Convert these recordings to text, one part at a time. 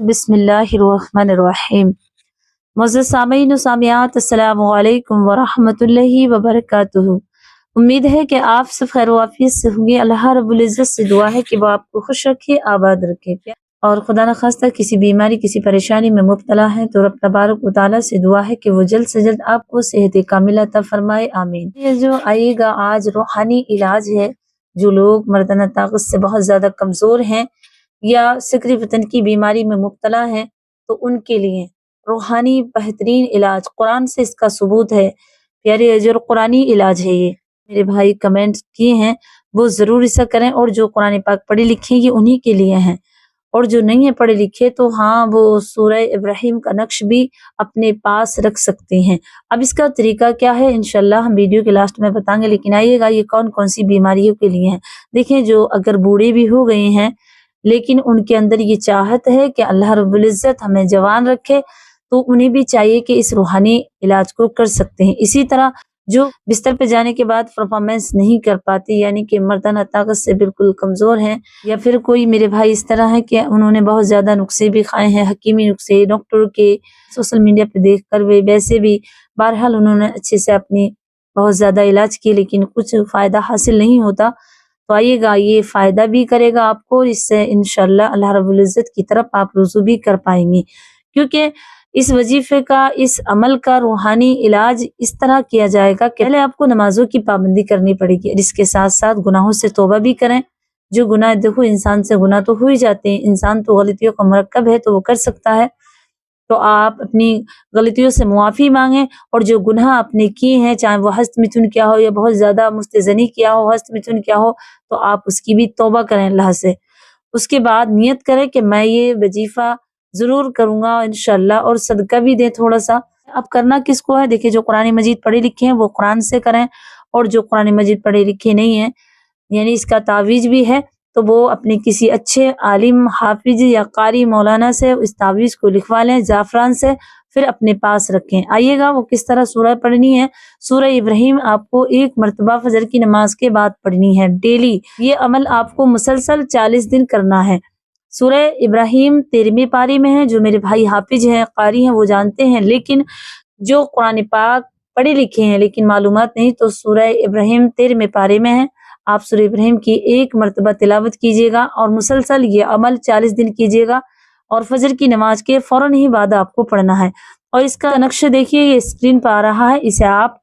बिस्मिल्लाहिर्रहमानिर्रहीम। मुअज़्ज़ज़ सामीईन व सामियात, अस्सलामु अलैकुम व रहमतुल्लाहि व बरकातुहू। उम्मीद है कि आप सब खैर वाफियत से होंगे। अल्लाह रब्बुल इज़्ज़त से दुआ है कि वो आपको खुश रखे, आबाद रखे, और खुदा न खास्ता किसी बीमारी किसी परेशानी में मुब्तला है तो रब तबारक व तआला से दुआ है कि वो जल्द से जल्द आपको सेहत कामिला अता फरमाए, आमीन। ये जो आएगा आज रूहानी इलाज है, जो लोग मर्दाना ताकत से बहुत ज़्यादा कमज़ोर हैं या सिकरी वतन की बीमारी में मुब्तला हैं, तो उनके लिए रूहानी बेहतरीन इलाज, कुरान से इसका सबूत है। प्यारे अजर कुरानी इलाज है ये। मेरे भाई कमेंट किए हैं, वो ज़रूर ऐसा करें, और जो कुरान पाक पढ़े लिखे ये उन्हीं के लिए हैं, और जो नहीं है पढ़े लिखे तो हाँ, वो सूरह इब्राहिम का नक्श भी अपने पास रख सकते हैं। अब इसका तरीका क्या है इंशाल्लाह हम वीडियो के लास्ट में बताएंगे, लेकिन आइएगा ये कौन कौन सी बीमारियों के लिए हैं। देखें, जो अगर बूढ़े भी हो गए हैं लेकिन उनके अंदर ये चाहत है कि अल्लाह रब्बुल इज़्ज़त हमें जवान रखे, तो उन्हें भी चाहिए कि इस रूहानी इलाज को कर सकते हैं। इसी तरह जो बिस्तर पे जाने के बाद परफॉर्मेंस नहीं कर पाते, यानी कि मर्दाना ताकत से बिल्कुल कमज़ोर हैं, या फिर कोई मेरे भाई इस तरह है कि उन्होंने बहुत ज़्यादा नुस्खे भी खाए हैं, हकीमी नुस्खे, डॉक्टर के, सोशल मीडिया पे देख कर वे वैसे भी बहरहाल उन्होंने अच्छे से अपनी बहुत ज़्यादा इलाज किए, लेकिन कुछ फ़ायदा हासिल नहीं होता। तो आइएगा, ये फ़ायदा भी करेगा आपको, इससे इंशाल्लाह अल्लाह रब्बुल इज़्ज़त की तरफ आप रुजू भी कर पाएंगे। क्योंकि इस वजीफे का, इस अमल का रूहानी इलाज इस तरह किया जाएगा कि पहले आपको नमाजों की पाबंदी करनी पड़ेगी, और इसके साथ साथ गुनाहों से तौबा भी करें। जो गुनाह, देखो इंसान से गुनाह तो हो ही जाते हैं, इंसान तो गलतियों का मरकब है, तो वो कर सकता है। तो आप अपनी गलतियों से मुआफ़ी मांगें, और जो गुनाह आपने किए हैं, चाहे वो हस्त मिथुन किया हो या बहुत ज़्यादा मुस्तज़नी किया हो, हस्त मिथुन किया हो, तो आप उसकी भी तौबा करें अल्लाह से। उसके बाद नियत करें कि मैं ये वजीफा ज़रूर करूँगा इंशाल्लाह, और सदका भी दें थोड़ा सा। अब करना किसको है, देखिए जो कुरान मजीद पढ़े लिखे हैं वो कुरान से करें, और जो कुरान मजीद पढ़े लिखे नहीं हैं, यानी इसका तावीज़ भी है, तो वो अपने किसी अच्छे आलिम, हाफिज या कारी मौलाना से इस तावीज़ को लिखवा लें ज़ाफ़रान से, फिर अपने पास रखें। आइएगा वो किस तरह सूरह पढ़नी है। सूरह इब्राहिम आपको एक मरतबा फजर की नमाज के बाद पढ़नी है डेली। ये अमल आपको मुसलसल 40 दिन करना है। सूरह इब्राहिम 13वें पारे में है, जो मेरे भाई हाफिज हैं, कारी हैं, वो जानते हैं, लेकिन जो कुरान पाक पढ़े लिखे हैं लेकिन मालूमात नहीं, तो सूरह इब्राहिम 13वें पारे में है। आप सूरह इब्राहिम की एक मरतबा तिलावत कीजिएगा, और मुसलसल ये अमल 40 दिन कीजिएगा, और फजर की नमाज के फौरन ही बाद आपको पढ़ना है। और इसका नक्शा देखिए, ये स्क्रीन पर आ रहा है, इसे आप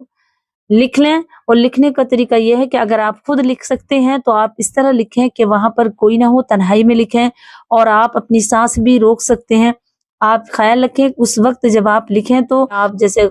लिख लें। और लिखने का तरीका यह है कि अगर आप खुद लिख सकते हैं तो आप इस तरह लिखें कि वहां पर कोई ना हो, तन्हाई में लिखें, और आप अपनी सांस भी रोक सकते हैं। आप ख्याल रखें उस वक्त जब आप लिखें, तो आप जैसे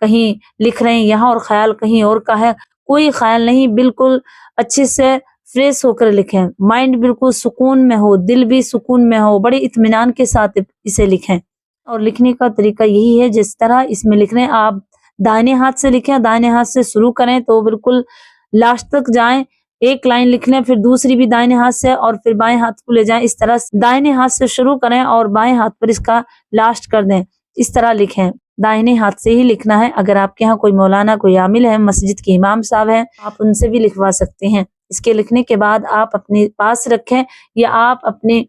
कहीं लिख रहे हैं यहाँ और ख्याल कहीं और का है, कोई ख्याल नहीं, बिल्कुल अच्छे से फ्रेश होकर लिखें, माइंड बिल्कुल सुकून में हो, दिल भी सुकून में हो, बड़े इत्मीनान के साथ इसे लिखें। और लिखने का तरीका यही है, जिस तरह इसमें लिख रहे हैं आप दाहिने हाथ से लिखें, दाहिने हाथ से शुरू करें तो बिल्कुल लास्ट तक जाएं, एक लाइन लिख लें, फिर दूसरी भी दाहिने हाथ से, और फिर बाएं हाथ को ले जाएं। इस तरह दाहिने हाथ से शुरू करें और बाएं हाथ पर इसका लास्ट कर दें। इस तरह लिखें, दाहिने हाथ से ही लिखना है। अगर आपके यहाँ कोई मौलाना, कोई आमिल है, मस्जिद के इमाम साहब हैं, आप उनसे भी लिखवा सकते हैं। इसके लिखने के बाद आप अपने पास रखें, या आप अपने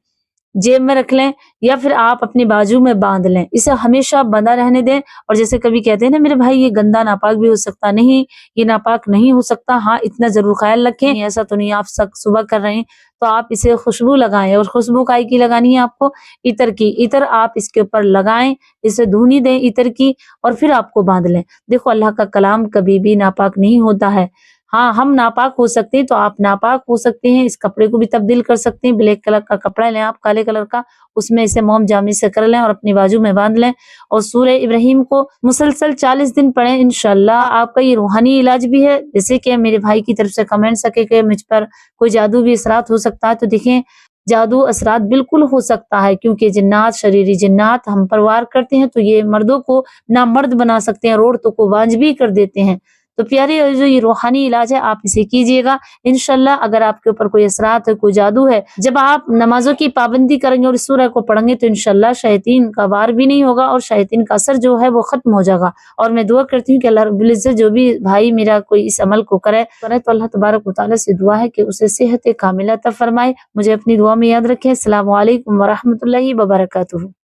जेब में रख लें, या फिर आप अपनी बाजू में बांध लें। इसे हमेशा बंधा रहने दें। और जैसे कभी कहते हैं ना मेरे भाई, ये गंदा नापाक भी हो सकता, नहीं, ये नापाक नहीं हो सकता। हाँ, इतना जरूर ख्याल रखें, ऐसा तो नहीं आप सुबह कर रहे हैं, तो आप इसे खुशबू लगाएं। और खुशबू काय की लगानी है आपको? इतर की। इतर आप इसके ऊपर लगाएं, इसे धुनी दें इतर की, और फिर आपको बांध लें। देखो, अल्लाह का कलाम कभी भी नापाक नहीं होता है। हाँ, हम नापाक हो सकते हैं, तो आप नापाक हो सकते हैं। इस कपड़े को भी तब्दील कर सकते हैं। ब्लैक कलर का कपड़ा लें आप, काले कलर का, उसमें इसे मोम जामी से कर लें और अपनी बाजू में बांध लें, और सूरह इब्राहिम को मुसलसल 40 दिन पढ़ें। इंशाल्लाह आपका ये रूहानी इलाज भी है। जैसे कि मेरे भाई की तरफ से कमेंट सके कि मुझ पर कोई जादू भी असरात हो सकता है, तो देखें, जादू असरात बिल्कुल हो सकता है, क्योंकि जिन्नात, शरीरी जिन्नात हम पर वार करते हैं, तो ये मर्दों को नामर्द बना सकते हैं, औरतों को बांझ भी कर देते हैं। तो प्यारे, जो ये रूहानी इलाज है आप इसे कीजिएगा इंशाल्लाह। अगर आपके ऊपर कोई असरात है, कोई जादू है, जब आप नमाजों की पाबंदी करेंगे और इस सूरह को पढ़ेंगे, तो इंशाल्लाह शैतान का वार भी नहीं होगा, और शैतान का असर जो है वो खत्म हो जाएगा। और मैं दुआ करती हूँ कि अल्लाह रब्बुल इज्जत जो भी भाई मेरा कोई इस अमल को करे तो अल्लाह तबारक व तआला से दुआ है कि उसे सेहत कामिला अता फरमाए। मुझे अपनी दुआ में याद रखें। अस्सलामु अलैकुम व रहमतुल्लाहि व बरकातुहू।